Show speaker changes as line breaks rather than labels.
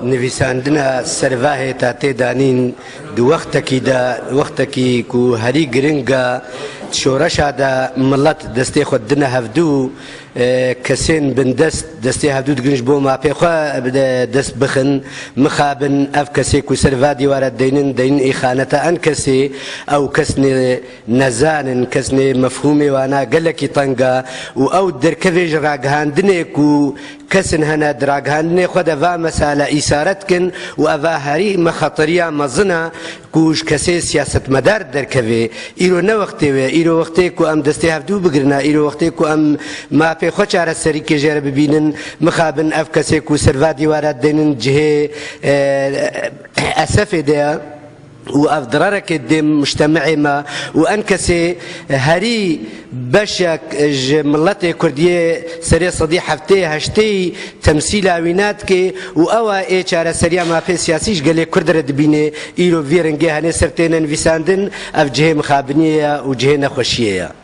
نویساندنا سرواهی تا تیدانین دو وقتکی کو هری گرنگا شورشا دا ملت دستی خود دنه هفدو کسین بن دستی هفدو دگرنج بو ما پیخوا دست بخن مخابن اف کسی کو سروا دیوارد دینن ایخانتا ان کسی او کسنی نزانن کسنی مفهومی وانا گلکی طنگا و او درکویج راگهاندنه کو کسن هنا دراگهاندنه خود و مساله ایسارت کن و اوه هری مخاطریا مزنا کوش کسی سیاست مدار درکوی ایرو نه وقتی و ایرو وقتی کو ام دستی هفدو بگرنا ایرو وقتی کو ام ما پی خود چاره سری که جره ببینن مخابن اف کسی کو سروا دیوارد دینن جه اسف ده و أفضرارك الدم مجتمعي ما وأنكسي هري بشك ملتي كردية سريع صديق حفتي هشتي تمثيل عويناتك وأوا إيش على سريع ما في سياسيش قال لي كردر دبينه إيرو فيرنجي هني سرتين انفساندن أف جهة مخابنية وجهة نخوشية.